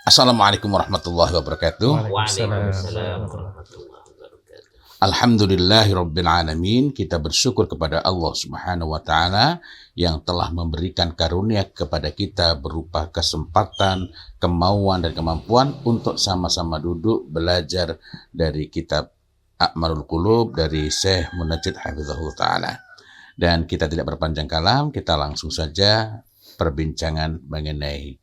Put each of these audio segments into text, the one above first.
Assalamualaikum warahmatullahi wabarakatuh. Waalaikumsalam warahmatullahi wabarakatuh. Alhamdulillahirabbil alamin. Kita bersyukur kepada Allah Subhanahu wa taala yang telah memberikan karunia kepada kita berupa kesempatan, kemauan dan kemampuan untuk sama-sama duduk belajar dari kitab A'malul Qulub dari Syekh Munajjid Hafizahullah taala. Dan kita tidak berpanjang kalam, kita langsung saja perbincangan mengenai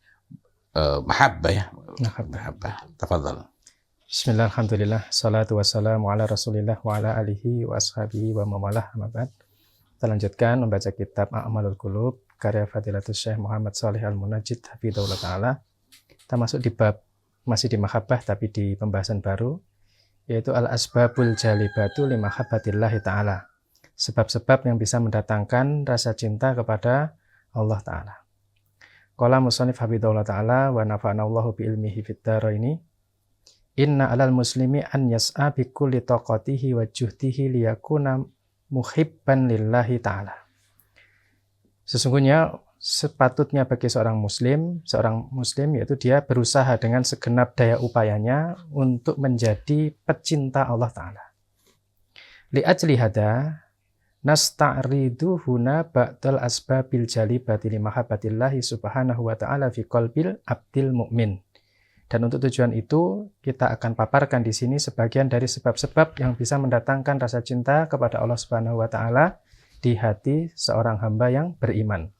mahabbah ya. Mahabbah. Tafadhal. Bismillah, alhamdulillah, salatu wassalamu ala rasulillah wa ala alihi wa ashabihi wa mawalah amabad. Kita lanjutkan membaca kitab A'malul Qulub karya Fadilatul Syekh Muhammad Shalih Al-Munajjid hafizahullah ta'ala. Kita masuk di bab, masih di mahabbah tapi di pembahasan baru, yaitu al-asbabul jalibatu li mahabbatillahi ta'ala. Sebab-sebab yang bisa mendatangkan rasa cinta kepada Allah ta'ala. Qala musannif hafizahullah ta'ala wa nafa'anallahu bi ilmihi fid dharaini. Inna alal muslimi an yas'a bi kulli taqatihi wa juhdihi liyakuna muhibban lillahi ta'ala. Sesungguhnya sepatutnya bagi seorang muslim yaitu dia berusaha dengan segenap daya upayanya untuk menjadi pecinta Allah ta'ala. Li ajli hada nasta'ridu huna ba'dal asbabil jalibati li mahabbatillahi subhanahu wa ta'ala fi qalbil abdil mu'min. Dan untuk tujuan itu kita akan paparkan di sini sebagian dari sebab-sebab yang bisa mendatangkan rasa cinta kepada Allah Subhanahu wa taala di hati seorang hamba yang beriman.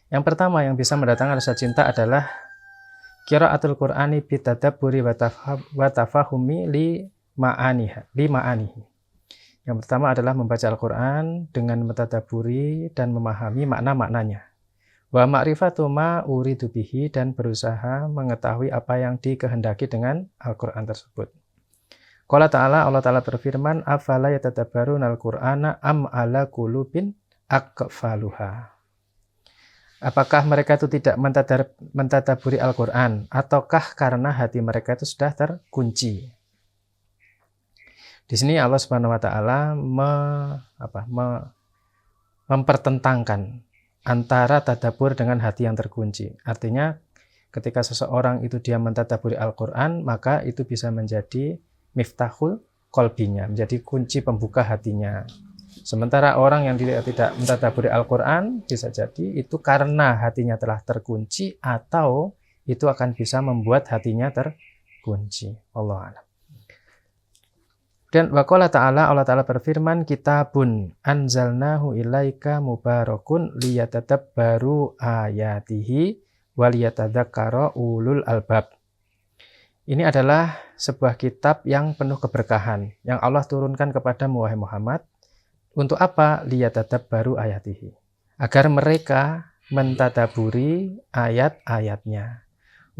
Yang pertama yang bisa mendatangkan rasa cinta adalah qiraatul Qur'ani bitadabburi wa tafahumi li ma'anihi. Yang pertama adalah membaca Al-Quran dengan mentadaburi dan memahami makna-maknanya. Wa ma'rifatu ma uridu bihi, dan berusaha mengetahui apa yang dikehendaki dengan Al-Quran tersebut. Qala ta'ala, Allah ta'ala berfirman, afala yatadabbaruna al-Qur'ana am ala qulubin aqfaluha. Apakah mereka itu tidak mentadaburi Al-Quran, ataukah karena hati mereka itu sudah terkunci? Di sini Allah Subhanahu wa taala mempertentangkan antara tadabbur dengan hati yang terkunci. Artinya ketika seseorang itu dia mentadaburi Al-Qur'an, maka itu bisa menjadi miftahul qalbinya, menjadi kunci pembuka hatinya. Sementara orang yang tidak mentadaburi Al-Qur'an bisa jadi itu karena hatinya telah terkunci atau itu akan bisa membuat hatinya terkunci. Wallahu a'lam. Dan waqala ta'ala, Allah ta'ala berfirman, kitabun anzalnahu ilaika mubarakun liyatadabbaru ayatihi waliyatadzakkara ulul albab. Ini adalah sebuah kitab yang penuh keberkahan yang Allah turunkan kepadamu wahai Muhammad. Untuk apa? Liyatadabbaru ayatihi. Agar mereka mentadaburi ayat-ayatnya.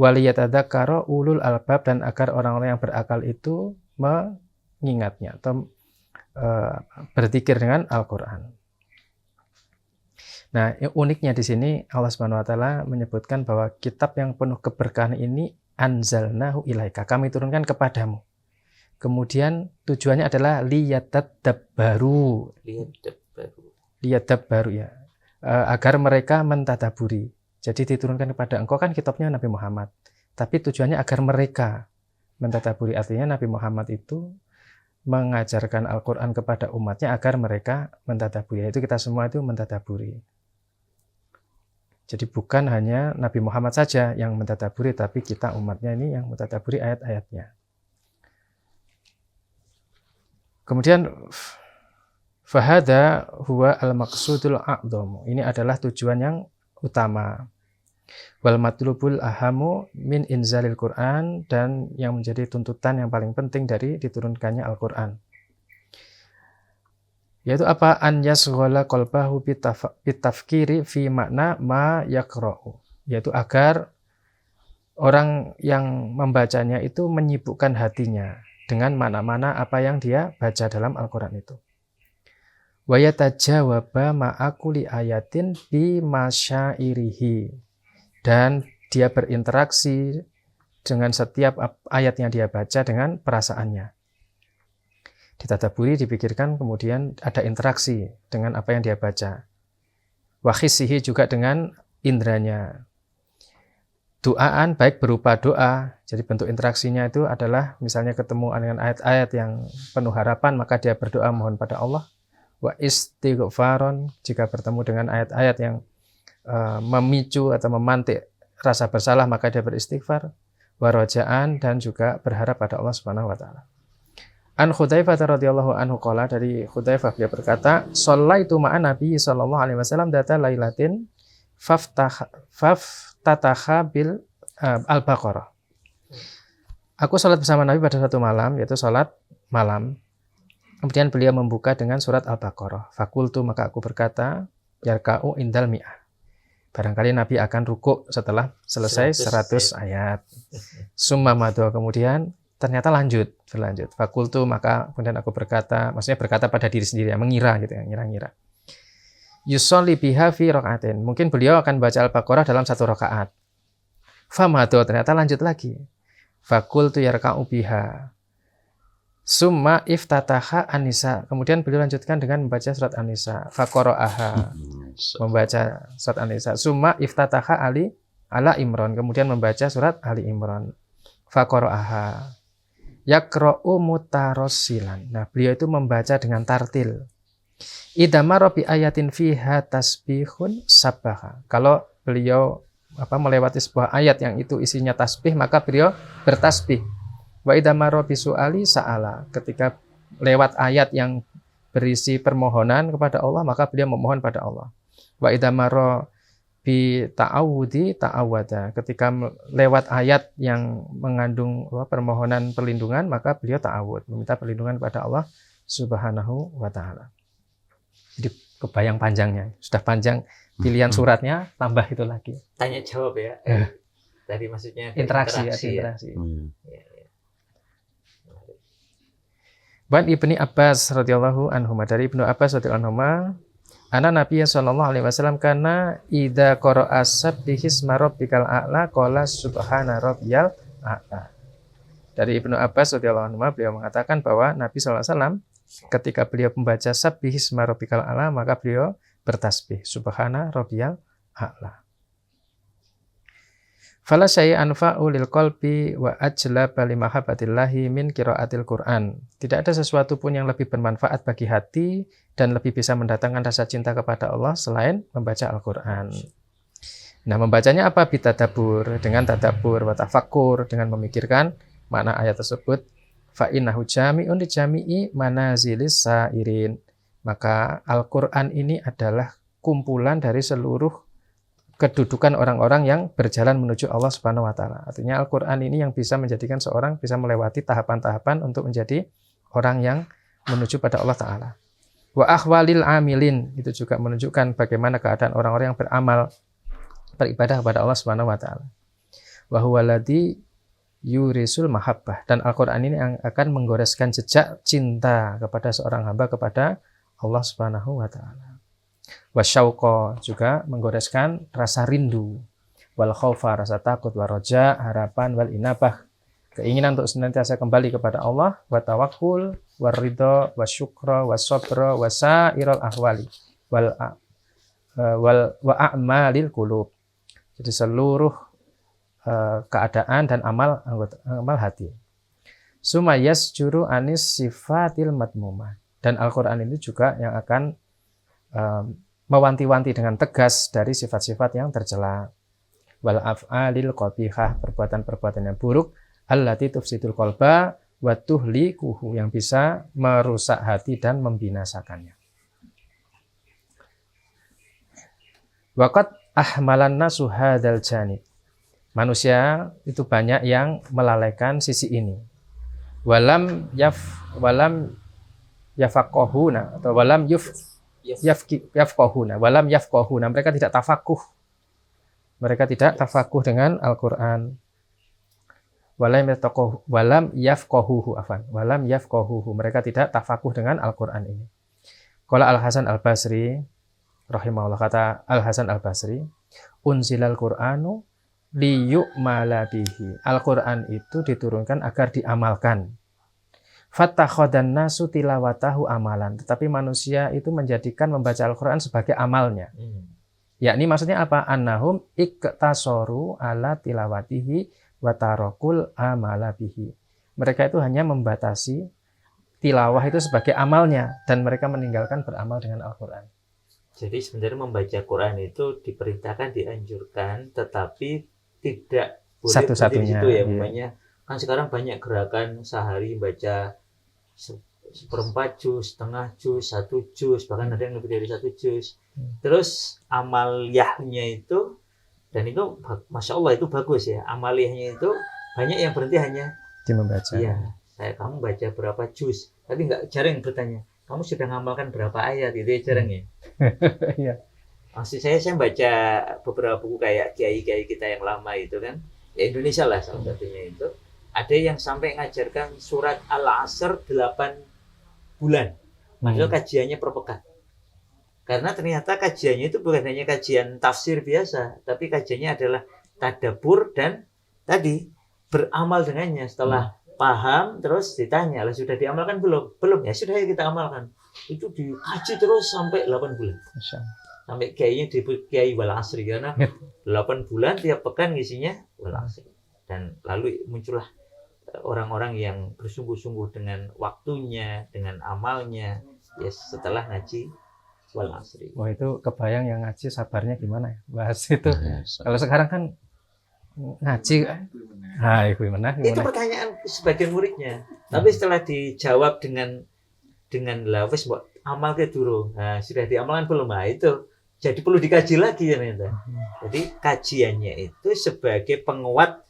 Waliyatadzakkara ulul albab, dan agar orang-orang yang berakal itu mengingatnya atau berzikir dengan Al-Quran. Nah, uniknya di sini Allah Subhanahu wa taala menyebutkan bahwa kitab yang penuh keberkahan ini anzalnahu ilaika, kami turunkan kepadamu. Kemudian tujuannya adalah liyatadabbaru ya, agar mereka mentadaburi. Jadi diturunkan kepada engkau, kan kitabnya Nabi Muhammad, tapi tujuannya agar mereka mentadaburi. Artinya Nabi Muhammad itu mengajarkan Al-Quran kepada umatnya agar mereka mentadaburi. Itu kita semua itu mentadaburi. Jadi bukan hanya Nabi Muhammad saja yang mentadaburi, tapi kita umatnya ini yang mentadaburi ayat-ayatnya. Kemudian fahada huwa al-maqsudul a'dhamu. Ini adalah tujuan yang utama. Wal matlubul ahamu min inzalil Quran, dan yang menjadi tuntutan yang paling penting dari diturunkannya Al-Quran. Yaitu apa? An yasghala qalbahu bitafkiri fi makna ma yaqra'u. Yaitu agar orang yang membacanya itu menyibukkan hatinya dengan makna-makna apa yang dia baca dalam Al-Quran itu. Wa yatajawaba ma'akuli ayatin bi masyairihi, dan dia berinteraksi dengan setiap ayat yang dia baca dengan perasaannya. Ditadaburi, dipikirkan, kemudian ada interaksi dengan apa yang dia baca. Wa hissihi, juga dengan indranya. Doaan baik berupa doa, jadi bentuk interaksinya itu adalah misalnya ketemu dengan ayat-ayat yang penuh harapan, maka dia berdoa mohon pada Allah. Wa istighfaron, jika bertemu dengan ayat-ayat yang memicu atau memantik rasa bersalah, maka dia beristighfar. Wa rajaan, dan juga berharap pada Allah Subhanahu wa taala. An Hudzaifah radhiyallahu anhu qala, dari Hudzaifah beliau berkata, "Shallaitu ma'an Nabi sallallahu alaihi wasallam data lailatin faftataha bil Al-Baqarah." Aku salat bersama Nabi pada satu malam, yaitu salat malam. Kemudian beliau membuka dengan surat Al-Baqarah. Fakultu, maka aku berkata, yarka'u indal mi'ah. Barangkali Nabi akan rukuk setelah selesai 100 ayat. Summa madho, kemudian ternyata berlanjut. Fakultu, maka kemudian aku berkata, maksudnya berkata pada diri sendiri, mengira gitu ya, ngira-ngira. Yusolli biha fi rokaatin. Mungkin beliau akan baca Al-Baqarah dalam 1 rakaat. Famado, ternyata lanjut lagi. Fakultu yarka'u biha. Summa iftataha An-Nisa. Kemudian beliau lanjutkan dengan membaca surat An-Nisa. Faqara'aha, membaca surat An-Nisa. Summa iftataha ala Imran. Kemudian membaca surat Ali Imran. Faqara'aha. Yaqra'u mutarossilan. Nah, beliau itu membaca dengan tartil. Idza marra bi ayatin fiha tasbihun sabbaha. Kalau beliau melewati sebuah ayat yang itu isinya tasbih, maka beliau bertasbih. Wa idza marra bi su'ali sa'ala. Ketika lewat ayat yang berisi permohonan kepada Allah, maka beliau memohon pada Allah. Wa idza marra bi ta'awudi ta'awada. Ketika lewat ayat yang mengandung permohonan perlindungan, maka beliau ta'awud, meminta perlindungan kepada Allah Subhanahu wa taala. Jadi kebayang panjangnya. Sudah panjang pilihan suratnya, tambah itu lagi. Tanya jawab ya. Tadi maksudnya Interaksi. Ya. Wan Ibni Abbas radhiyallahu anhu, dari Ibnu Abbas radhiyallahu anhu, anna Nabi sallallahu alaihi wasallam kana idza qara'a sabbihisma rabbikal a'la qala subhana rabbiyal a'la. Dari Ibnu Abbas radhiyallahu anhu, beliau mengatakan bahwa Nabi sallallahu alaihi wasallam ketika beliau membaca sabbihisma rabbikal a'la, maka beliau bertasbih subhana rabbiyal a'la. Fala syai'an anfa'u lil qalbi wa ajlaba li mahabbatillahi min qiraatil Qur'an. Tidak ada sesuatu pun yang lebih bermanfaat bagi hati dan lebih bisa mendatangkan rasa cinta kepada Allah selain membaca Al-Qur'an. Nah, membacanya apa? Bitadabbur, dengan tadabbur, wa tafakkur, dengan memikirkan makna ayat tersebut. Fa innahu jami'un li jami'i manazilis sairin. Maka Al-Qur'an ini adalah kumpulan dari seluruh kedudukan orang-orang yang berjalan menuju Allah Subhanahu wa taala. Artinya Al-Qur'an ini yang bisa menjadikan seorang bisa melewati tahapan-tahapan untuk menjadi orang yang menuju pada Allah taala. Wa ahwalil amilin, itu juga menunjukkan bagaimana keadaan orang-orang yang beramal beribadah kepada Allah Subhanahu wa taala. Wa huwaladzi yurisul mahabbah, dan Al-Qur'an ini yang akan menggoreskan jejak cinta kepada seorang hamba kepada Allah Subhanahu wa taala. Wasyauqa, juga menggoreskan rasa rindu, wal khaufa, rasa takut, waraja, harapan, wal inabah, keinginan untuk senantiasa kembali kepada Allah, wa tawakkul, war ridha, wasyukra, wasabra, wasairal ahwali, wa a'malil qulub. Jadi seluruh keadaan dan amal hati. Sumayas juru anis sifatil madmumah, dan Al-Qur'an ini juga yang akan mewanti-wanti dengan tegas dari sifat-sifat yang tercela. Wal af'alil qabihah, perbuatan-perbuatan yang buruk, allati tufsidul qalba wa tuhlikuhu, yang bisa merusak hati dan membinasakannya. Waqad ahmalan nasu hadzal janib. Manusia itu banyak yang melalaikan sisi ini. Walam yafaqahuna, atau walam yafqahuna, walam yafqahuna, mereka tidak tafakuh. Mereka tidak tafakuh dengan Al-Qur'an. Walam yafqahuhu, mereka tidak tafakuh dengan Al-Qur'an ini. Qala Al-Hasan Al-Basri rahimahullah, kata Al-Hasan Al-Basri, unzilal Qur'anu liyu'mala bihi. Al-Qur'an itu diturunkan agar diamalkan. Fattakhadan nasu tilawatahu amalan. Tetapi manusia itu menjadikan membaca Al-Qur'an sebagai amalnya. Yakni maksudnya apa? Annahum iktasoru ala tilawatihi wa tarakul amala bihi. Mereka itu hanya membatasi tilawah itu sebagai amalnya dan mereka meninggalkan beramal dengan Al-Qur'an. Jadi sebenarnya membaca Quran itu diperintahkan, dianjurkan, tetapi tidak boleh Satu-satunya, berhenti di situ ya. iya. Umpamanya kan sekarang banyak gerakan sehari baca seperempat juz, setengah juz, 1 juz, bahkan ada yang lebih dari 1 juz. Terus amaliyahnya itu, dan itu Masya Allah itu bagus ya, amaliyahnya itu banyak yang berhenti hanya Dia membaca. iya, kamu baca berapa juz, tapi jarang bertanya kamu sudah ngamalkan berapa ayat, itu ya jarang ya. Iya. Maksud saya baca beberapa buku kayak kiai-kiai kita yang lama itu kan, ya Indonesia lah salah satunya itu, ada yang sampai ngajarkan surat Al-Asr 8 bulan, padahal kajiannya per pekan. Karena ternyata kajiannya itu bukan hanya kajian tafsir biasa, tapi kajiannya adalah tadabbur dan tadi beramal dengannya. Setelah paham terus ditanya, lah sudah diamalkan belum? Belum, ya sudah ya kita amalkan. Itu dikaji terus sampai 8 bulan. Masya Allah. Sampai kiainya disebut Kiai Wal Asri karena 8 bulan tiap pekan isinya Wal Asri. Dan lalu muncullah orang-orang yang bersungguh-sungguh dengan waktunya, dengan amalnya, ya setelah ngaji Wal Asri. Wah, itu kebayang yang ngaji sabarnya gimana ya? Bahas itu. Yes. Kalau sekarang kan ngaji, itu gimana? Itu pertanyaan sebagian muridnya. Tapi setelah dijawab dengan lafaz buat amal ke durung. Nah, sudah diamalkan belum? Nah, itu jadi perlu dikaji lagi ternyata. Jadi kajiannya itu sebagai penguat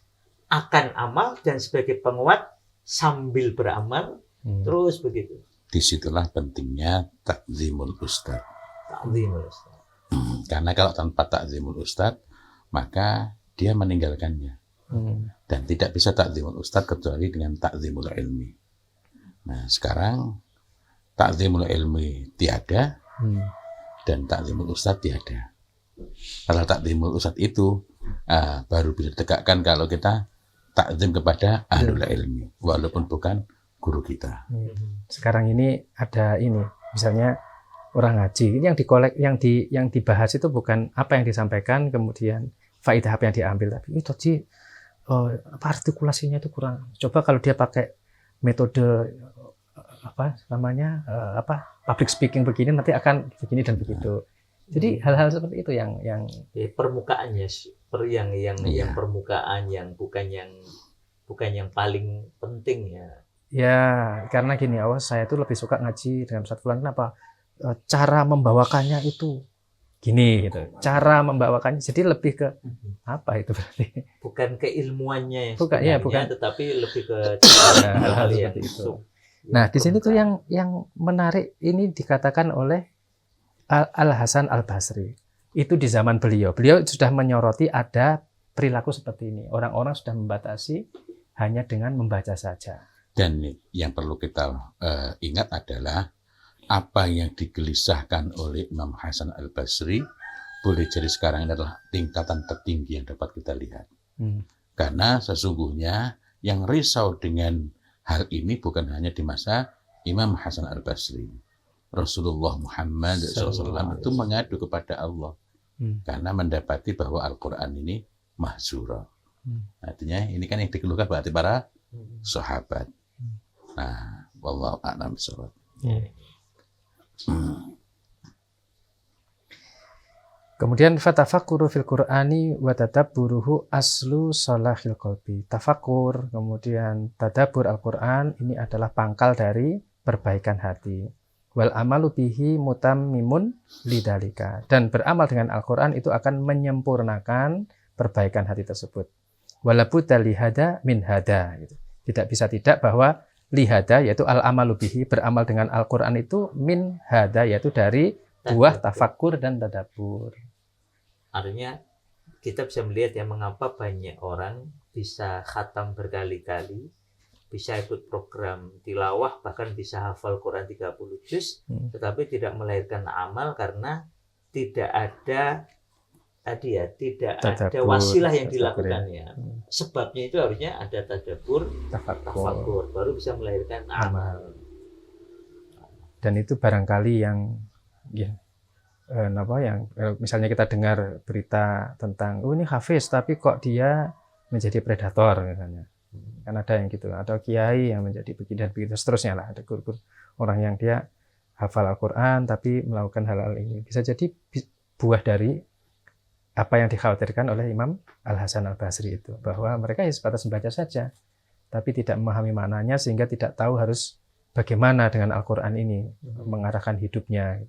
akan amal dan sebagai penguat sambil beramal terus begitu. Disitulah pentingnya takzimul ustadz. Ta'zimul ustaz. Karena kalau tanpa takzimul ustadz, maka dia meninggalkannya. Dan tidak bisa takzimul ustadz kecuali dengan takzimul ilmi. Nah, sekarang takzimul ilmi tiada dan takzimul ustadz tiada. Kalau takzimul ustadz itu baru bisa ditegakkan kalau kita takzim kepada ahlul ilmi, walaupun bukan guru kita. Sekarang ini ada ini, misalnya orang ngaji, ini yang dibahas itu bukan apa yang disampaikan, kemudian faedah apa yang diambil, tapi itu tadi apa artikulasinya itu kurang. Coba kalau dia pakai metode apa namanya public speaking begini, nanti akan begini dan begitu. Jadi hal-hal seperti itu yang ya, permukaannya yang permukaan, yang bukan yang paling penting ya. Ya, karena gini, saya tuh lebih suka ngaji dengan Ustaz Fulan. Kenapa? Cara membawakannya itu gini gitu. Cara membawakannya jadi lebih ke apa itu berarti? Bukan keilmuannya yang bukan, tetapi lebih ke hal-hal seperti itu. Nah, di sini tuh yang menarik ini dikatakan oleh Al-Hasan Al-Basri. Itu di zaman beliau sudah menyoroti ada perilaku seperti ini. Orang-orang sudah membatasi hanya dengan membaca saja. Dan yang perlu kita ingat adalah apa yang digelisahkan oleh Imam Hasan Al-Basri boleh jadi sekarang ini adalah tingkatan tertinggi yang dapat kita lihat. Karena sesungguhnya yang risau dengan hal ini bukan hanya di masa Imam Hasan Al-Basri. Rasulullah Muhammad SAW itu mengadu kepada Allah karena mendapati bahwa Al-Quran ini mahzura. Artinya ini kan yang dikeluhkan berarti para sahabat. Nah, wallahu a'lam bishawab. Kemudian fatafakuru fil Qur'ani wa tadabburuhu aslu salahil qalbi. Tafakkur, kemudian tadabbur Al-Qur'an ini adalah pangkal dari perbaikan hati. Wal amalu bihi mutammimun lidalika. Dan beramal dengan Al-Qur'an itu akan menyempurnakan perbaikan hati tersebut. Walabudda lihada min hada gitu. Tidak bisa tidak bahwa lihada yaitu al-amalu bihi, beramal dengan Al-Qur'an itu min hada yaitu dari buah tafakkur dan tadabbur. Artinya kita bisa melihat ya mengapa banyak orang bisa khatam berkali-kali, bisa ikut program tilawah, bahkan bisa hafal Quran 30 juz, tetapi tidak melahirkan amal karena tidak ada ada wasilah yang dilakukannya. Sebabnya itu harusnya ada tadabbur, tafakkur, baru bisa melahirkan amal. Dan itu barangkali yang misalnya kita dengar berita tentang ini hafiz tapi kok dia menjadi predator misalnya, kan ada yang gitu, atau kiai yang menjadi begini dan begitu seterusnya lah, ada guru orang yang dia hafal Al-Quran tapi melakukan hal-hal ini, bisa jadi buah dari apa yang dikhawatirkan oleh Imam Al-Hasan Al-Basri itu, bahwa mereka ya sebatas membaca saja tapi tidak memahami maknanya sehingga tidak tahu harus bagaimana dengan Al-Quran ini mengarahkan hidupnya.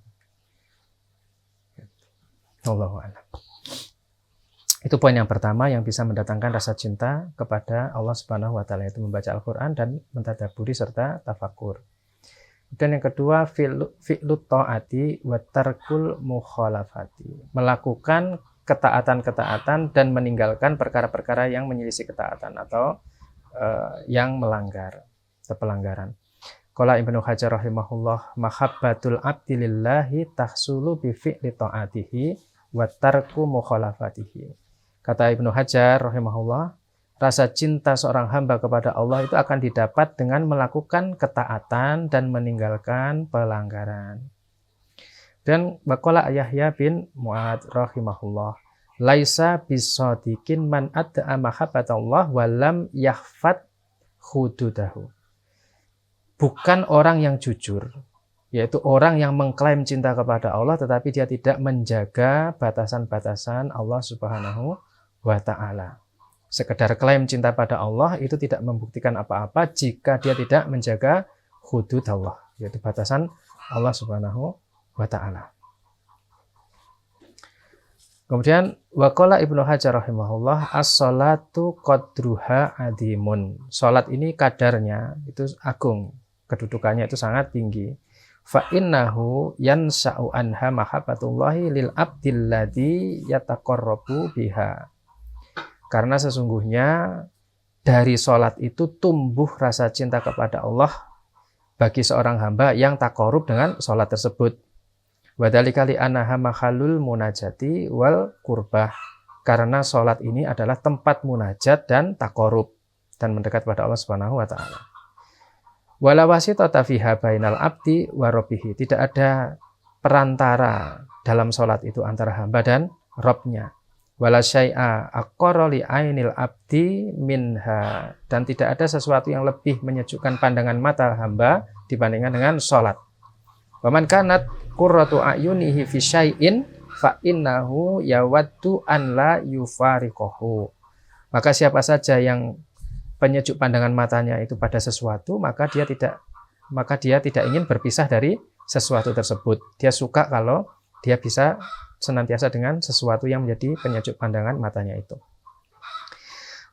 Allahu a'lam. Itu poin yang pertama yang bisa mendatangkan rasa cinta kepada Allah Subhanahu wa taala, itu membaca Al-Qur'an dan mentadabburi serta tafakur. Dan yang kedua, fi'lut ta'ati wa tarkul mukhalafati. Melakukan ketaatan-ketaatan dan meninggalkan perkara-perkara yang menyelisih ketaatan atau yang melanggar atau pelanggaran. Qala Ibnu Hajar rahimahullah, mahabbatul abdi lillahi tahsulu bi fi'li ta'atihi wa tarku mukhalafatihi. Kata Ibnu Hajar rahimahullah, rasa cinta seorang hamba kepada Allah itu akan didapat dengan melakukan ketaatan dan meninggalkan pelanggaran. Dan waqala Yahya bin Mu'ad rahimahullah, laisa bisadiqin man ad'a mahabbatallah wa lam yahfad hududahu. Bukan orang yang jujur, yaitu orang yang mengklaim cinta kepada Allah tetapi dia tidak menjaga batasan-batasan Allah Subhanahu wa taala. Sekedar klaim cinta pada Allah itu tidak membuktikan apa-apa jika dia tidak menjaga hudud Allah, yaitu batasan Allah Subhanahu wa taala. Kemudian waqala Ibnu Hajar rahimahullah, as-salatu qadruha adimun. Salat ini kadarnya itu agung, kedudukannya itu sangat tinggi. Fa innahu yansa'u anha mahabbatullahi lil abdil ladzi yataqarrabu biha. Karena sesungguhnya dari salat itu tumbuh rasa cinta kepada Allah bagi seorang hamba yang taqarrub dengan salat tersebut. Wa dzalika li annaha mahallul munajati wal qurbah. Karena salat ini adalah tempat munajat dan taqarrub dan mendekat pada Allah Subhanahu wa taala. Wala wasitata fiha bainal abdi wa rabbihi. Tidak ada perantara dalam salat itu antara hamba dan Rabb-nya. Wala syai'a aqarra li ainil abdi minha. Dan tidak ada sesuatu yang lebih menyejukkan pandangan mata hamba dibandingkan dengan salat. Wa man kanat qurratu a'yunihi fi syai'in fa innahu yawaddu an la yufariqahu. Maka siapa saja yang penyejuk pandangan matanya itu pada sesuatu, maka dia tidak ingin berpisah dari sesuatu tersebut. Dia suka kalau dia bisa senantiasa dengan sesuatu yang menjadi penyejuk pandangan matanya itu.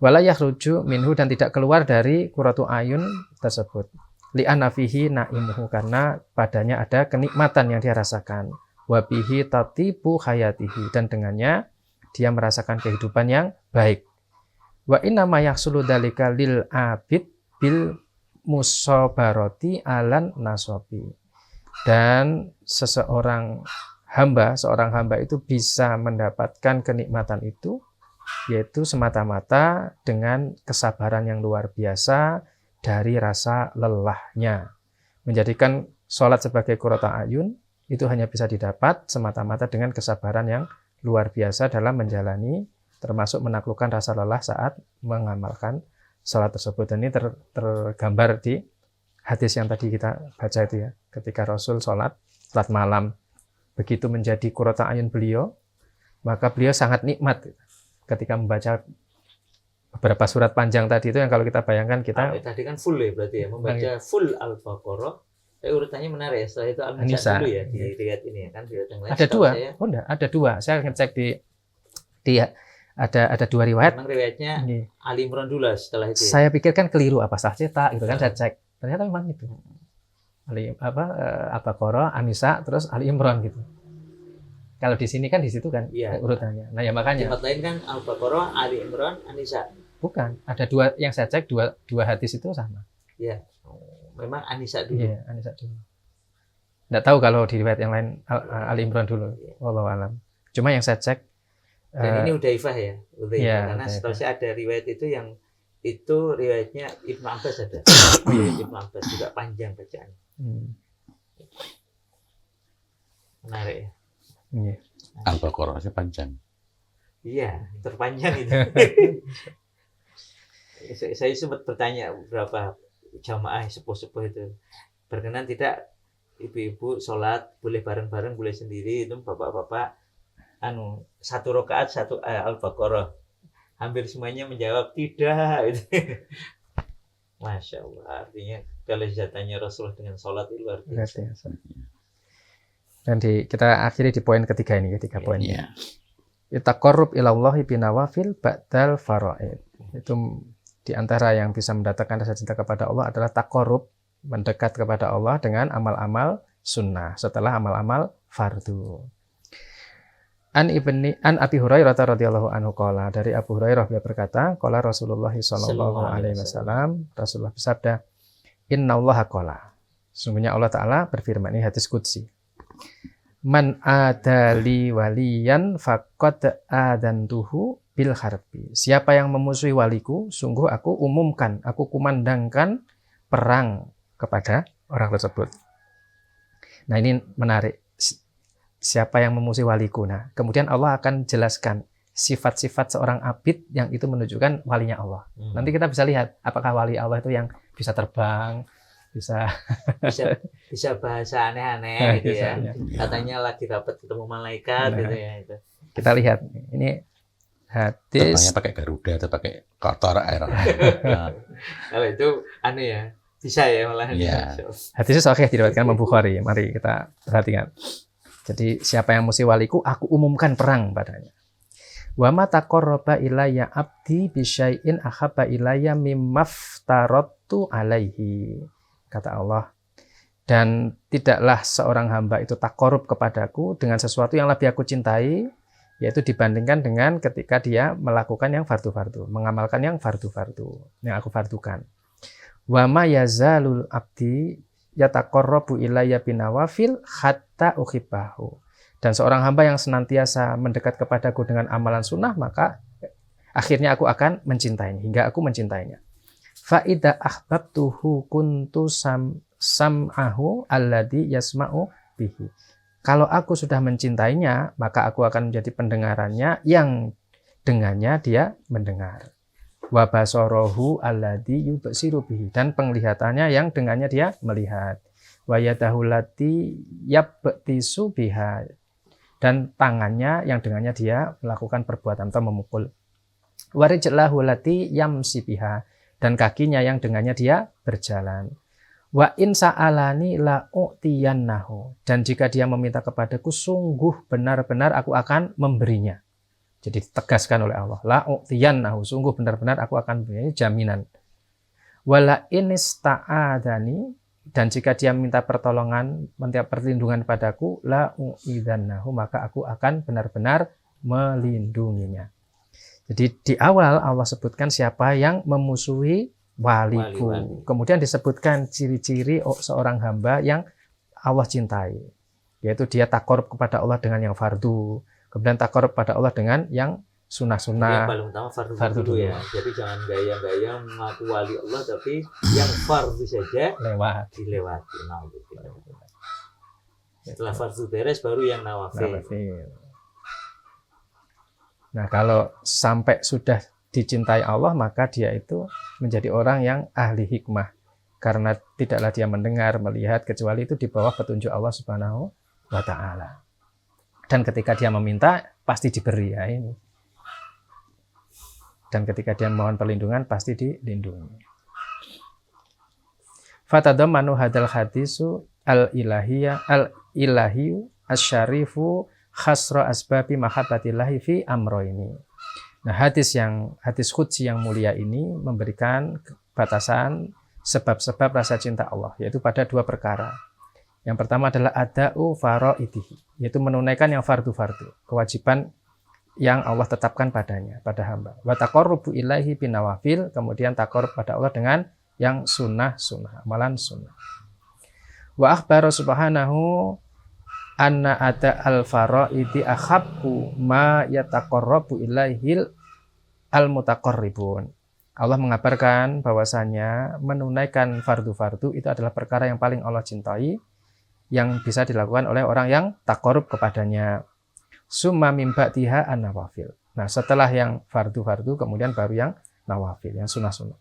Wala yakhruju minhu, dan tidak keluar dari qurratu ayun tersebut. Li'anna fihi na'imuhu, karena padanya ada kenikmatan yang dia rasakan. Wa bihi tatibu hayatihi, dan dengannya dia merasakan kehidupan yang baik. Wa inna ma yahsulu dzalika lil abid bil musabarati alan nasobi. Dan seorang hamba itu bisa mendapatkan kenikmatan itu yaitu semata-mata dengan kesabaran yang luar biasa dari rasa lelahnya. Menjadikan sholat sebagai qurrata ayun itu hanya bisa didapat semata-mata dengan kesabaran yang luar biasa dalam menjalani, termasuk menaklukkan rasa lelah saat mengamalkan salat tersebut. Dan ini tergambar di hadis yang tadi kita baca itu ya, ketika Rasul salat malam, begitu menjadi qurrata ayun beliau, maka beliau sangat nikmat ketika membaca beberapa surat panjang tadi itu, yang kalau kita bayangkan kita tadi kan full ya, berarti ya membaca full Al-Baqarah. Urutannya menarik ya, setelah itu Al-Nisa dulu ya, di riwayat ini ya kan, riwayat yang lain. Ada dua, ada dua. Saya ngecek di ada dua riwayat. Memang riwayatnya Ali Imran dulu setelah itu. Saya pikirkan keliru apa sah cetak gitu kan, saya cek. Ternyata memang itu. Al-Baqarah, An-Nisa, terus Ali Imran gitu. Kalau di sini kan di situ kan urutannya. Nah, ya makanya. Tempat lain kan Al-Baqarah, Ali Imran, An-Nisa. Bukan, ada dua yang saya cek, dua hadis itu sama. Iya. Memang An-Nisa dulu. Iya, An-Nisa dulu. Nggak tahu kalau di riwayat yang lain Ali Imran dulu. Wallahu alam. Cuma yang saya cek. Dan ini Hudzaifah ya, karena Hudzaifah. setelah saya ada riwayat itu yang itu riwayatnya Ibnu Abbas ada. Ibnu Abbas juga panjang bacaan. Menarik ya. Iya. Al-Baqarah panjang. Iya, terpanjang itu. Saya sempat bertanya beberapa jamaah sepuh-sepuh itu, berkenan tidak ibu-ibu sholat boleh bareng-bareng, boleh sendiri, itu bapak-bapak satu rakaat satu Al-Baqarah. Hampir semuanya menjawab tidak. Masya Allah, artinya kelezatannya Rasulullah dengan sholat itu luar biasa. Dan kita akhiri di poin ketiga ini, ketiga poin. Iya. Taqarrub ilallahi binawafil ba'dal faraid. Itu di antara yang bisa mendatangkan rasa cinta kepada Allah adalah taqarrub, mendekat kepada Allah dengan amal-amal sunnah setelah amal-amal fardu. An Abi Hurairah radhiyallahu anhu qala, dari Abu Hurairah beliau berkata, qala Rasulullah sallallahu alaihi wasallam, Rasulullah bersabda, innallaha qala, sesungguhnya Allah taala berfirman, ini hadis qudsi, man adali waliyan faqad adantuhu bil harbi, siapa yang memusuhi waliku, sungguh aku umumkan, aku kumandangkan perang kepada orang tersebut. Nah, ini menarik. Siapa yang memusuhi waliku. Nah, kemudian Allah akan jelaskan sifat-sifat seorang abid yang itu menunjukkan walinya Allah. Nanti kita bisa lihat apakah wali Allah itu yang bisa terbang, bisa bahasa aneh-aneh gitu ya. Katanya lagi dapat ketemu malaikat gitu ya itu. Kita lihat ini hadis. Terbangnya pakai Garuda atau pakai kotor air. Kalau itu aneh ya. Bisa ya malah. Ya. Hadisnya sahih diriwayatkan Imam Bukhari. Mari kita perhatikan. Jadi siapa yang musuh waliku, aku umumkan perang padanya. Wa ma taqarraba ilayya abdi bi syai'in ahabba ilayya mimmaftaratu alaihi. Kata Allah. Dan tidaklah seorang hamba itu taqarrub kepadaku dengan sesuatu yang lebih aku cintai, yaitu dibandingkan dengan ketika dia melakukan yang fardu-fardu, mengamalkan yang fardu-fardu, yang aku fardukan. Wa ma yazalul abdi yataqarrabu ilayya binawafil hatta uhibbahu. Dan seorang hamba yang senantiasa mendekat kepadaku dengan amalan sunnah, maka akhirnya aku akan mencintainya, hingga aku mencintainya. Fa idza ahbabtuhu kuntu sam'ahu alladhi yasma'u bihi. Kalau aku sudah mencintainya, maka aku akan menjadi pendengarannya yang dengannya dia mendengar. Wa basarahu alladzi yubsiru bihi, dan penglihatannya yang dengannya dia melihat. Wa yadahu allati yabtisu biha, dan tangannya yang dengannya dia melakukan perbuatan atau memukul. Wa rijlahu allati yamsi biha, dan kakinya yang dengannya dia berjalan. Wa in sa'alani la u'tiyannahu, dan jika dia meminta kepadaku, sungguh benar-benar aku akan memberinya. Jadi ditegaskan oleh Allah, la u'tiyannahu, sungguh benar-benar aku akan beri, jaminan. Wala inista'adani, dan jika dia minta pertolongan, minta perlindungan padaku, la u'idzannahu, maka aku akan benar-benar melindunginya. Jadi di awal Allah sebutkan siapa yang memusuhi waliku. Kemudian disebutkan ciri-ciri seorang hamba yang Allah cintai, yaitu dia taqarrub kepada Allah dengan yang fardu. Kemudian taqarrub pada Allah dengan yang sunnah-sunnah. Yang paling utama fardu dulu ya. Jadi jangan gaya-gaya mengaku wali Allah, tapi yang fardu saja dilewati. Setelah fardu beres baru yang nawafil. Nah, kalau sampai sudah dicintai Allah, maka dia itu menjadi orang yang ahli hikmah. Karena tidaklah dia mendengar, melihat, kecuali itu di bawah petunjuk Allah Subhanahu wa Ta'ala. Dan ketika dia meminta, pasti diberi, ya ini. Dan ketika dia mohon perlindungan, pasti dilindungi. Fatadammanu hadal hadisu al-ilahiyu asyarifu khasra asbabi mahabbatillahi fi amroini. Nah, hadis qudsi yang mulia ini memberikan batasan sebab-sebab rasa cinta Allah, yaitu pada dua perkara. Yang pertama adalah ada'u fara'idihi, yaitu menunaikan yang fardu-fardu, kewajiban yang Allah tetapkan padanya, pada hamba. Wa taqarrubu ilaihi binawafil, kemudian taqarrub pada Allah dengan yang sunnah-sunnah, amalan sunnah. Wa akhbara subhanahu anna ada al-fara'idi ahabbu ma yataqarrabu ilaihil al-mutaqarribun. Allah mengabarkan bahwasanya menunaikan fardu-fardu itu adalah perkara yang paling Allah cintai, yang bisa dilakukan oleh orang yang taqarrub kepadanya. summa mim ba'diha an-nawafil. Nah, setelah yang fardu-fardu kemudian baru yang nawafil, yang sunnah-sunnah.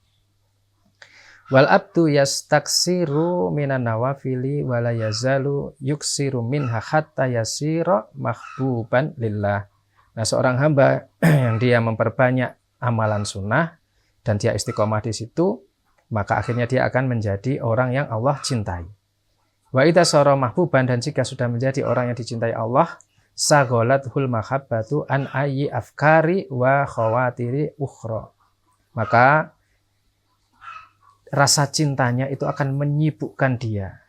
Wal abdu yastaksiru minan nawafili wala yazalu yuksiru minha hatta yasira mahbuban lillah. Nah, seorang hamba yang dia memperbanyak amalan sunnah dan dia istiqomah di situ, maka akhirnya dia akan menjadi orang yang Allah cintai. Wa idza sara mahbuban, dan jika sudah menjadi orang yang dicintai Allah, sagolathul mahabbatu an ayyi afkari wa khawatiri ukhra. Maka rasa cintanya itu akan menyibukkan dia,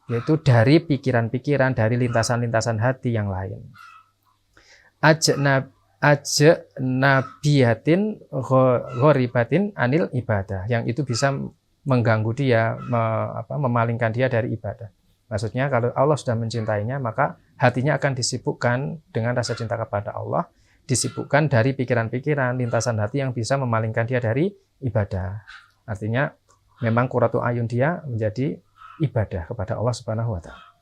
yaitu dari pikiran-pikiran, dari lintasan-lintasan hati yang lain. Ajnabiyatin ghoribatin anil ibadah, yang itu bisa mengganggu dia, memalingkan dia dari ibadah. Maksudnya kalau Allah sudah mencintainya, maka hatinya akan disibukkan dengan rasa cinta kepada Allah, disibukkan dari pikiran-pikiran, lintasan hati yang bisa memalingkan dia dari ibadah. Artinya memang qurratu ayun dia menjadi ibadah kepada Allah Subhanahu wa taala.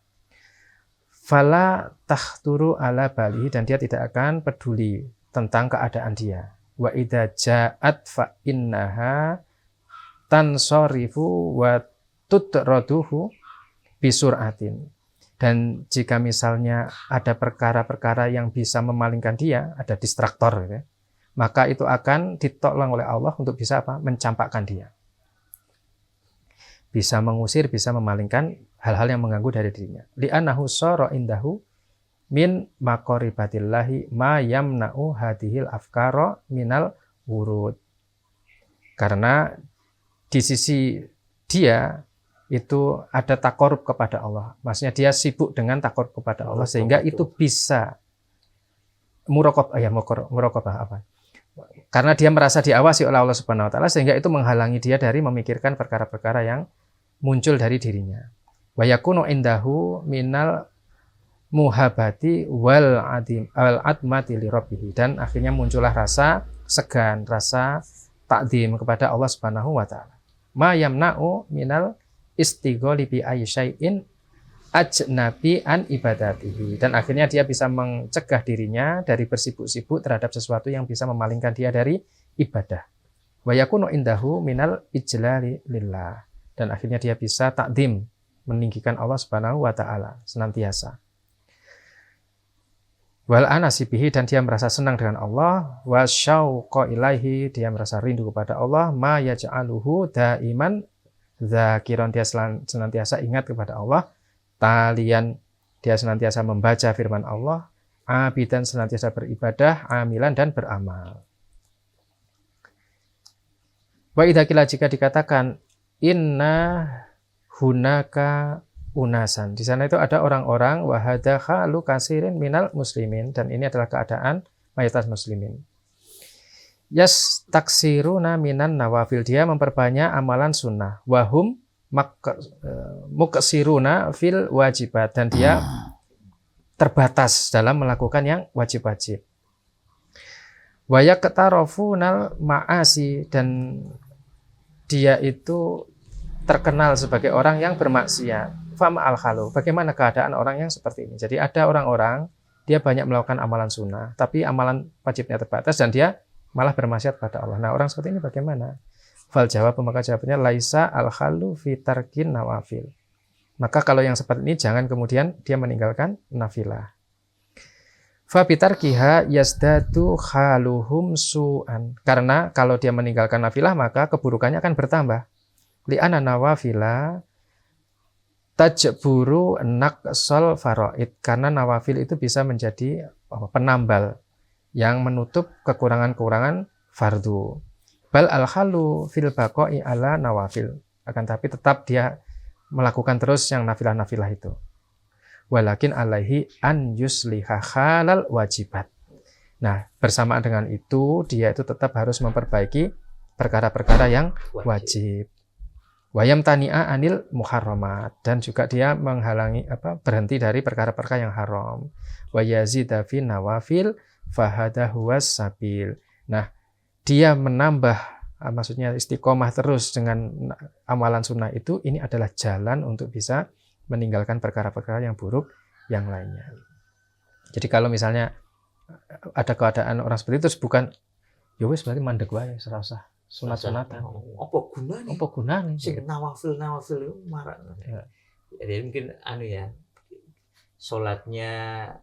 Fala tahturu ala balihi, dan dia tidak akan peduli tentang keadaan dia. Wa idza ja'at fa innaha tansarifu wa tutraduhu bisur'atin. Dan jika misalnya ada perkara-perkara yang bisa memalingkan dia, ada distraktor gitu ya, maka itu akan ditolong oleh Allah untuk bisa mencampakkan dia. Bisa mengusir, bisa memalingkan hal-hal yang mengganggu dari dirinya. Li'annahu sara indahu min maqaribatillahi ma yamna'u hadhil afkara minal wurud. Karena di sisi dia itu ada takorub kepada Allah. Maksudnya dia sibuk dengan takorub kepada Allah, sehingga itu bisa muraqabah apa? Karena dia merasa diawasi oleh Allah Subhanahu wa taala, sehingga itu menghalangi dia dari memikirkan perkara-perkara yang muncul dari dirinya. Wa yakunu indahu minal muhabati wal admati li rabbih, dan akhirnya muncullah rasa segan, rasa takdim kepada Allah Subhanahu wa taala. Ma yamna'u minal istigholi bi ayyin ajnabi an ibadatihi, dan akhirnya dia bisa mencegah dirinya dari bersibuk-sibuk terhadap sesuatu yang bisa memalingkan dia dari ibadah. Wa yakunu indahu minal ijlali lillah, dan akhirnya dia bisa takdim, meninggikan Allah Subhanahu wa taala senantiasa. Wal anasibihi, dan dia merasa senang dengan Allah. Wa syauqa ilaihi, dia merasa rindu kepada Allah. Ma yaj'aluhu daiman dzakiran, dia senantiasa ingat kepada Allah. Talian, dia senantiasa membaca firman Allah. Abidan, senantiasa beribadah. Amilan, dan beramal. Wa idza qila, jika dikatakan inna hunaka unasan, di sana itu ada orang-orang, wa hadza halu katsirin minal muslimin, dan ini adalah keadaan mayoritas muslimin. Yastaksiruna minan nawafil, dia memperbanyak amalan sunnah. Wahum muksiruna fil wajibat, dan dia terbatas dalam melakukan yang wajib-wajib. Wa yaqtarofunal ma'asi, dan dia itu terkenal sebagai orang yang bermaksiat. Fama al-khalu, bagaimana keadaan orang yang seperti ini? Jadi ada orang-orang, dia banyak melakukan amalan sunnah, tapi amalan wajibnya terbatas, dan dia malah bermaksiat pada Allah. Nah, orang seperti ini bagaimana? Fal jawab, maka jawabannya laisa al-khalu fi tarkin nawafil. Maka kalau yang seperti ini, jangan kemudian dia meninggalkan nafilah. Fa bitarkiha yazdadu khaluhum su'an. Karena kalau dia meninggalkan nafilah, maka keburukannya akan bertambah. Li'ana nawafila tajburu naqsal faraid, karena nawafil itu bisa menjadi penambal yang menutup kekurangan-kekurangan fardu. Bal al-khalu fil baqa'i ala nawafil, akan tapi tetap dia melakukan terus yang nafilah-nafilah itu. Walakin alaihi an yusliha khalal wajibat. Nah, bersamaan dengan itu dia itu tetap harus memperbaiki perkara-perkara yang wajib. Wayam tani'a anil muharramat, dan juga dia menghalangi berhenti dari perkara-perkara yang haram. Wa yazida fi nawafil fahada huwas sabil. Nah, dia menambah, maksudnya istiqomah terus dengan amalan sunnah itu, ini adalah jalan untuk bisa meninggalkan perkara-perkara yang buruk yang lainnya. Jadi kalau misalnya ada keadaan orang seperti itu terus bukan ya wis berarti mandek wae ora usah sunat-sunatan. Apa gunanya? Apa gunane? Sing nawafil itu marak. Ya. Jadi mungkin sholatnya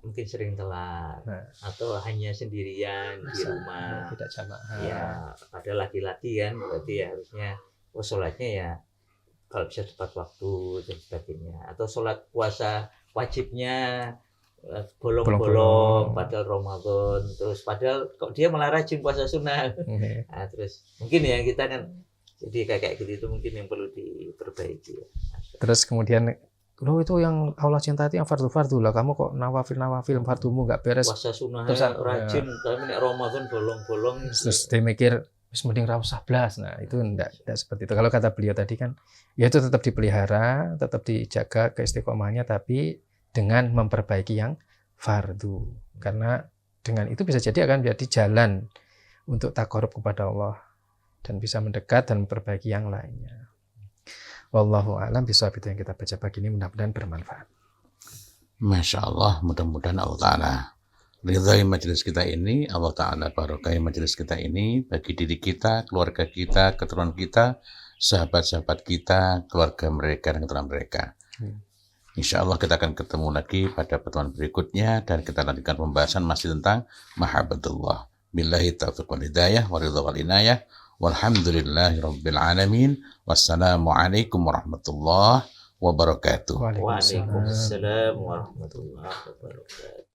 mungkin sering telat atau hanya sendirian di rumah. Tidak jamaah. Ya, pada laki-laki kan berarti ya harusnya sholatnya ya kalau bisa tepat waktu dan sebagainya. Atau sholat puasa wajibnya bolong-bolong padahal Ramadan, terus padahal kok dia malah rajin puasa sunnah. Nah, terus mungkin ya kita kan jadi kayak gitu itu mungkin yang perlu diperbaiki ya. Terus kemudian loh itu yang Allah cinta itu yang fardu-fardu lah, kamu kok nawafil fardumu nggak beres, puasa sunnah terus rajin tapi nek Ramadan bolong-bolong terus dia mikir wis mending ra usah blas. Nah itu enggak seperti itu. Kalau kata beliau tadi kan ya itu tetap dipelihara, tetap dijaga keistiqomahnya, tapi dengan memperbaiki yang fardu, karena dengan itu bisa jadi akan menjadi jalan untuk takarub kepada Allah dan bisa mendekat dan memperbaiki yang lainnya. Wallahu a'lam bishawab. Itu yang kita baca pagi ini, mudah-mudahan bermanfaat. Masya Allah, mudah-mudahan Allah Ta'ala ridhai majelis kita ini, Allah Ta'ala barokai majelis kita ini bagi diri kita, keluarga kita, keturunan kita, sahabat-sahabat kita, keluarga mereka dan keturunan mereka. Insya Allah kita akan ketemu lagi pada pertemuan berikutnya dan kita lanjutkan pembahasan masih tentang mahabbatullah. Billahi taufiq wal hidayah wa ridha wal inayah. Walhamdulillahi rabbil alamin. Wassalamualaikum warahmatullahi wabarakatuh. Waalaikumsalam warahmatullahi wabarakatuh.